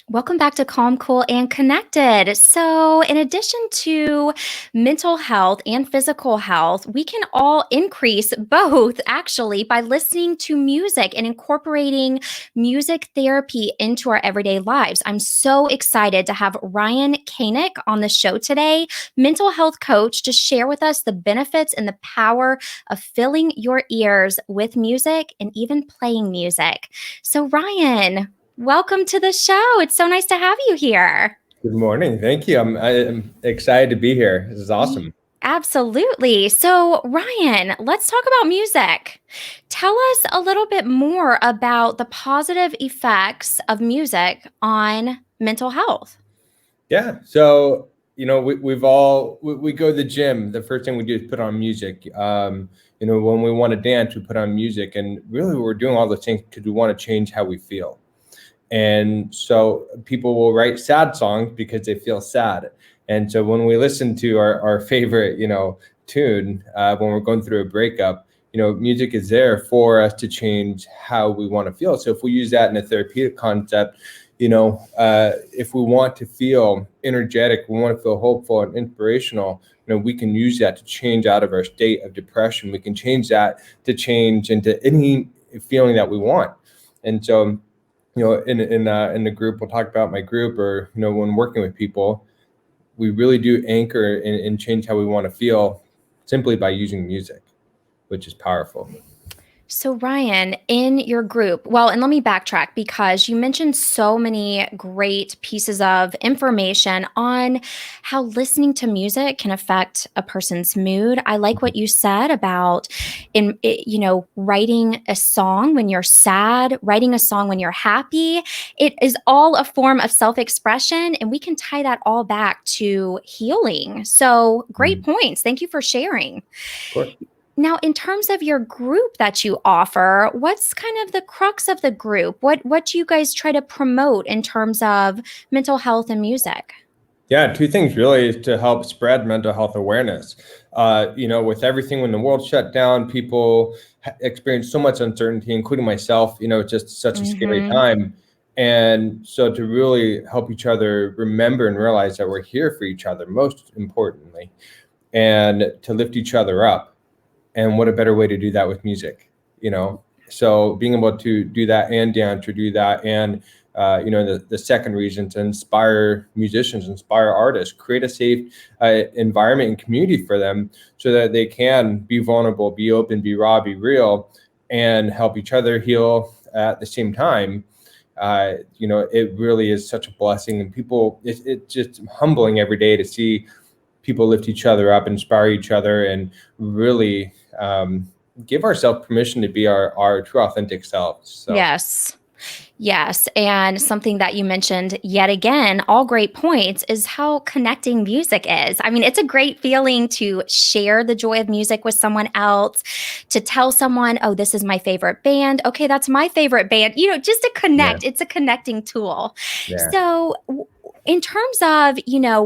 Welcome back to Calm, Cool, and Connected. So, in addition to mental health and physical health, we can all increase both actually by listening to music and incorporating music therapy into our everyday lives. I'm so excited to have Ryan Koenig on the show today, mental health coach, to share with us the benefits and the power of filling your ears with music and even playing music. So, Ryan, welcome to the show. It's so nice to have you here. Good morning. Thank you. I'm excited to be here. This is awesome. Absolutely. So, Ryan, let's talk about music. Tell us a little bit more about the positive effects of music on mental health. Yeah. So, we go to the gym. The first thing we do is put on music. When we want to dance, we put on music. And really, we're doing all those things because we want to change how we feel. And so people will write sad songs because they feel sad. And so when we listen to our favorite, tune, when we're going through a breakup, music is there for us to change how we want to feel. So if we use that in a therapeutic concept, if we want to feel energetic, we want to feel hopeful and inspirational, we can use that to change out of our state of depression. We can change that to change into any feeling that we want. And so, in the group, we'll talk about my group, or when working with people, we really do anchor and change how we want to feel simply by using music, which is powerful. So, Ryan, in your group, well, and let me backtrack because you mentioned so many great pieces of information on how listening to music can affect a person's mood. I like what you said about writing a song when you're sad, writing a song when you're happy. It is all a form of self-expression, and we can tie that all back to healing. So, great points. Thank you for sharing. Of course. Now, in terms of your group that you offer, what's kind of the crux of the group? What do you guys try to promote in terms of mental health and music? Yeah, two things really is to help spread mental health awareness. With everything when the world shut down, people experienced so much uncertainty, including myself. It's just such a scary Mm-hmm. time. And so to really help each other remember and realize that we're here for each other, most importantly, and to lift each other up. And what a better way to do that with music, So being able to do that and dance, to do that, and the second reason, to inspire musicians, inspire artists, create a safe environment and community for them, so that they can be vulnerable, be open, be raw, be real, and help each other heal at the same time. It really is such a blessing, and it's just humbling every day to see people lift each other up, inspire each other, and really give ourselves permission to be our true authentic selves. So. Yes. Yes. And something that you mentioned yet again, all great points, is how connecting music is. I mean, it's a great feeling to share the joy of music with someone else, to tell someone, oh, this is my favorite band. Okay, that's my favorite band. Just to Yeah. connect, it's a connecting tool. Yeah. So, in terms of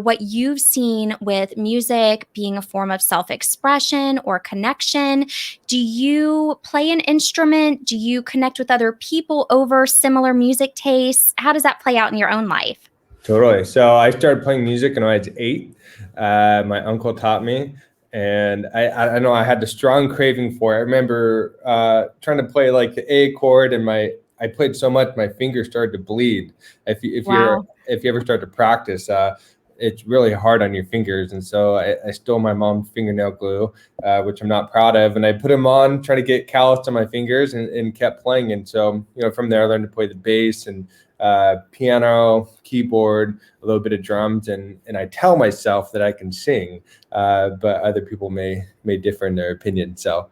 what you've seen with music being a form of self-expression or connection, do you play an instrument? Do you connect with other people over similar music tastes? How does that play out in your own life? Totally. So I started playing music when I was 8. My uncle taught me, and I know I had the strong craving for it. I remember trying to play like the A chord, and I played so much my fingers started to bleed. Wow. If you ever start to practice, it's really hard on your fingers, and so I stole my mom's fingernail glue, which I'm not proud of, and I put them on, trying to get calloused on my fingers, and kept playing. And so from there I learned to play the bass and piano, keyboard, a little bit of drums, and I tell myself that I can sing, but other people may differ in their opinion. So,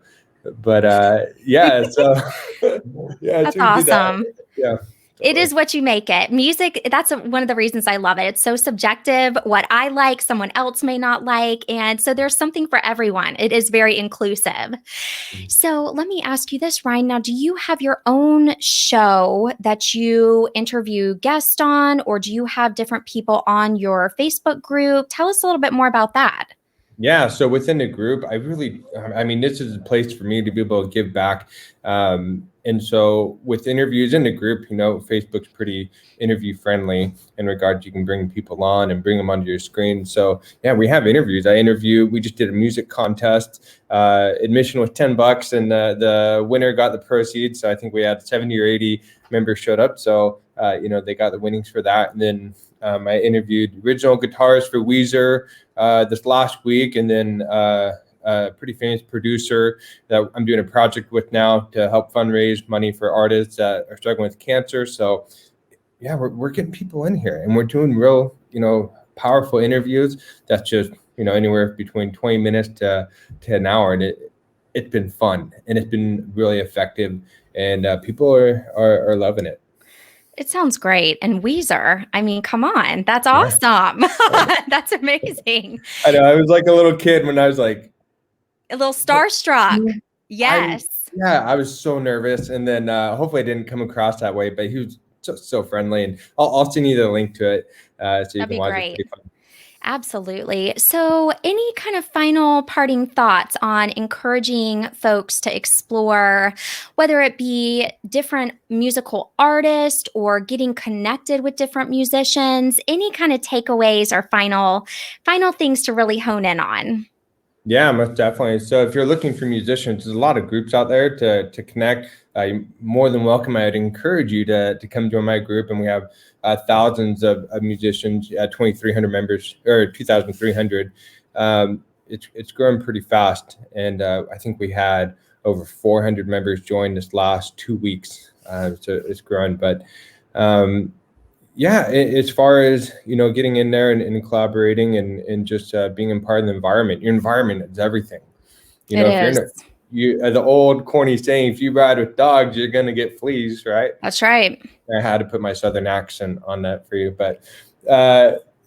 but yeah, so yeah, That's so we do that. awesome. Yeah, It totally. is what you make it. Music, that's one of the reasons I love it. It's so subjective. What I like, someone else may not like. And so there's something for everyone. It is very inclusive. So let me ask you this, Ryan. Now, do you have your own show that you interview guests on, or do you have different people on your Facebook group? Tell us a little bit more about that. Yeah, so within the group, I mean, this is a place for me to be able to give back. And so with interviews in the group, Facebook's pretty interview friendly in regards you can bring people on and bring them onto your screen. So yeah, we have interviews. We just did a music contest. Admission was $10 and the winner got the proceeds. So I think we had 70 or 80 members showed up. So, they got the winnings for that. And then I interviewed original guitarist for Weezer this last week, and then a pretty famous producer that I'm doing a project with now to help fundraise money for artists that are struggling with cancer. So yeah, we're getting people in here, and we're doing real, powerful interviews. That's just, anywhere between 20 minutes to an hour. And it's been fun, and it's been really effective, and people are loving it. It sounds great. And Weezer, I mean, come on, that's awesome. That's amazing. I know. I was like a little kid when I was like a little starstruck. Yes. I was so nervous, and then hopefully I didn't come across that way, but he was so friendly, and I'll send you the link to it so you can watch it. Absolutely. So, any kind of final parting thoughts on encouraging folks to explore, whether it be different musical artists or getting connected with different musicians? Any kind of takeaways or final things to really hone in on? Yeah, most definitely. So if you're looking for musicians, there's a lot of groups out there to connect. You're more than welcome. I'd encourage you to come join my group, and we have thousands of musicians, 2,300 members, or 2,300. It's growing pretty fast, and I think we had over 400 members join this last 2 weeks. So it's growing, but yeah, as far as, getting in there and collaborating and just being a part of the environment, your environment is everything. If you're the old corny saying, if you ride with dogs, you're going to get fleas, right? That's right. I had to put my Southern accent on that for you. But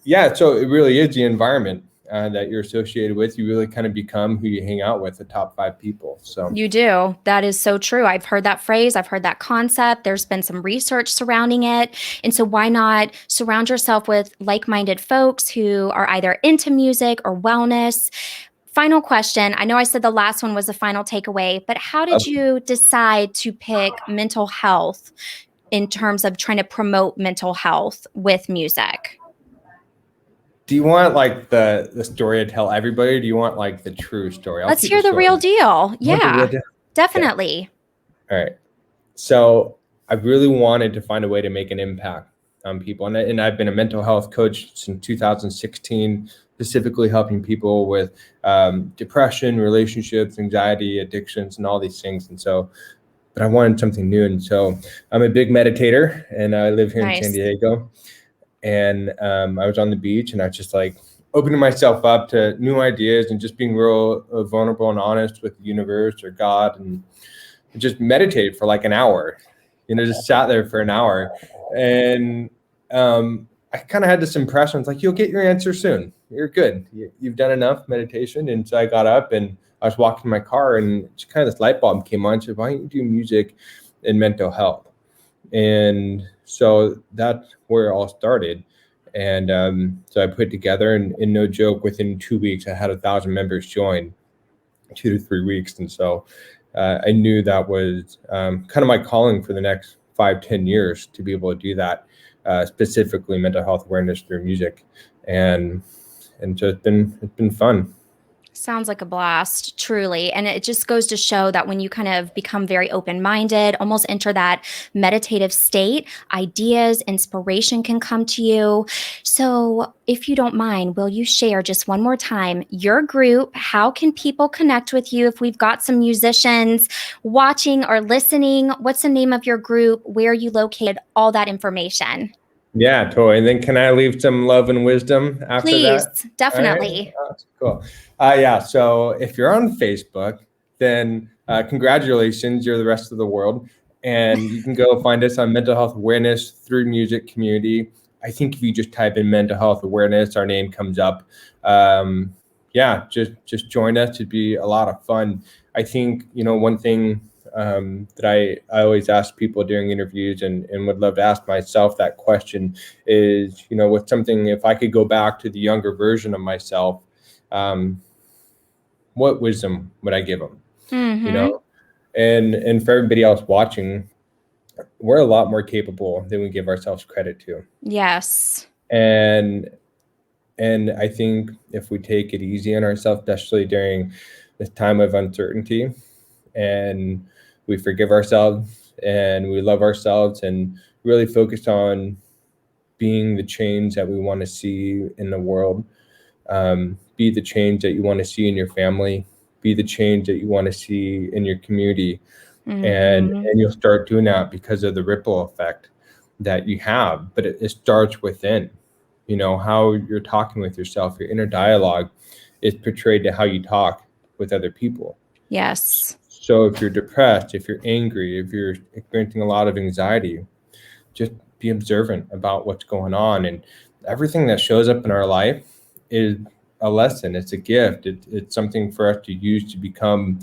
yeah, so it really is the environment that you're associated with. You really kind of become who you hang out with, the top 5 people. So you do. That is so true. I've heard that phrase. I've heard that concept. There's been some research surrounding it. And so why not surround yourself with like-minded folks who are either into music or wellness? Final question. I know I said the last one was the final takeaway, but how did you decide to pick mental health in terms of trying to promote mental health with music? Do you want like the story to tell everybody? Or do you want like the true story? Let's hear the real deal. Yeah, definitely. Okay. All right. So I really wanted to find a way to make an impact on people. And I've been a mental health coach since 2016, specifically helping people with depression, relationships, anxiety, addictions, and all these things. And so, but I wanted something new. And so I'm a big meditator, and I live here in San Diego. And I was on the beach, and I was just like opening myself up to new ideas and just being real vulnerable and honest with the universe or God, and just meditated for like an hour, just sat there for an hour. And I kind of had this impression, it's like, you'll get your answer soon. You're good. You've done enough meditation. And so I got up and I was walking my car, and just kind of this light bulb came on. So why don't you do music and mental health? And so that's where it all started. And so I put together, and no joke, within 2 weeks, I had 1,000 members join, 2 to 3 weeks. And so I knew that was kind of my calling for the next 5-10 years, to be able to do that, specifically mental health awareness through music. And so it's been fun. Sounds like a blast, truly. And it just goes to show that when you kind of become very open-minded, almost enter that meditative state, ideas, inspiration can come to you. So if you don't mind, will you share just one more time your group? How can people connect with you if we've got some musicians watching or listening? What's the name of your group? Where are you located? All that information. Yeah, totally. And then can I leave some love and wisdom after that? Please, definitely. Right. Oh, cool. Yeah, so if you're on Facebook, then congratulations, you're the rest of the world. And you can go find us on Mental Health Awareness Through Music Community. I think if you just type in mental health awareness, our name comes up. Yeah, just join us. It'd be a lot of fun. I think, one thing that I always ask people during interviews, and would love to ask myself that question is, with something, if I could go back to the younger version of myself, what wisdom would I give them? You Mm-hmm. know, and for everybody else watching, we're a lot more capable than we give ourselves credit to. Yes. And I think if we take it easy on ourselves, especially during this time of uncertainty, and we forgive ourselves and we love ourselves and really focus on being the change that we want to see in the world, be the change that you want to see in your family, be the change that you want to see in your community, and Mm-hmm. you'll start doing that because of the ripple effect that you have. But it starts within. You know, how you're talking with yourself, your inner dialogue is portrayed to how you talk with other people. Yes. So if you're depressed, if you're angry, if you're experiencing a lot of anxiety, just be observant about what's going on. And everything that shows up in our life is a lesson. It's a gift. It's something for us to use to become,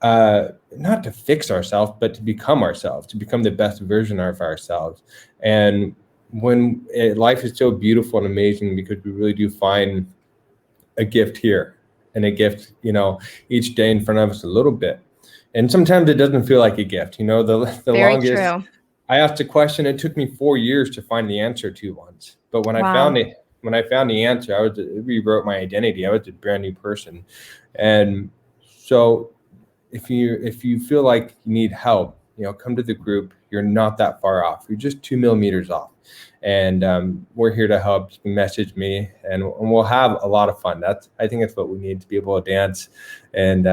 not to fix ourselves, but to become ourselves, to become the best version of ourselves. And when life is so beautiful and amazing, because we really do find a gift here and a gift, each day in front of us a little bit. And sometimes it doesn't feel like a gift. The Very longest true. I asked a question, it took me 4 years to find the answer to once. But when I Wow. found it, when I found the answer, it rewrote my identity. I was a brand new person. And so if you feel like you need help, come to the group. You're not that far off. You're just 2 millimeters off. And we're here to help. Just message me, and we'll have a lot of fun. I think that's what we need, to be able to dance and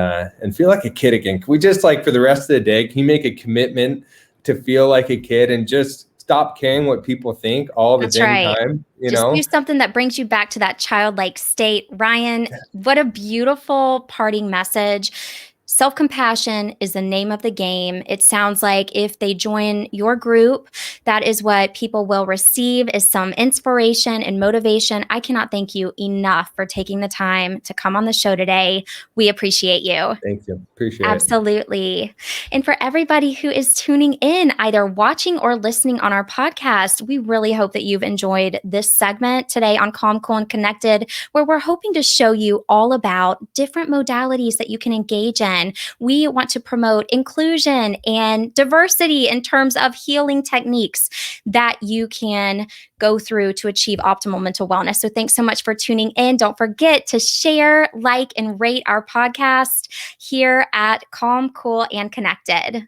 feel like a kid again. Can we just, like, for the rest of the day, can you make a commitment to feel like a kid and just stop caring what people think all the That's dang right. time? Just do something that brings you back to that childlike state. Ryan, what a beautiful parting message. Self-compassion is the name of the game. It sounds like if they join your group, that is what people will receive, is some inspiration and motivation. I cannot thank you enough for taking the time to come on the show today. We appreciate you. Thank you. Appreciate it. Absolutely. And for everybody who is tuning in, either watching or listening on our podcast, we really hope that you've enjoyed this segment today on Calm, Cool, and Connected, where we're hoping to show you all about different modalities that you can engage in. We want to promote inclusion and diversity in terms of healing techniques that you can go through to achieve optimal mental wellness. So thanks so much for tuning in. Don't forget to share, like, and rate our podcast here at Calm, Cool, and Connected.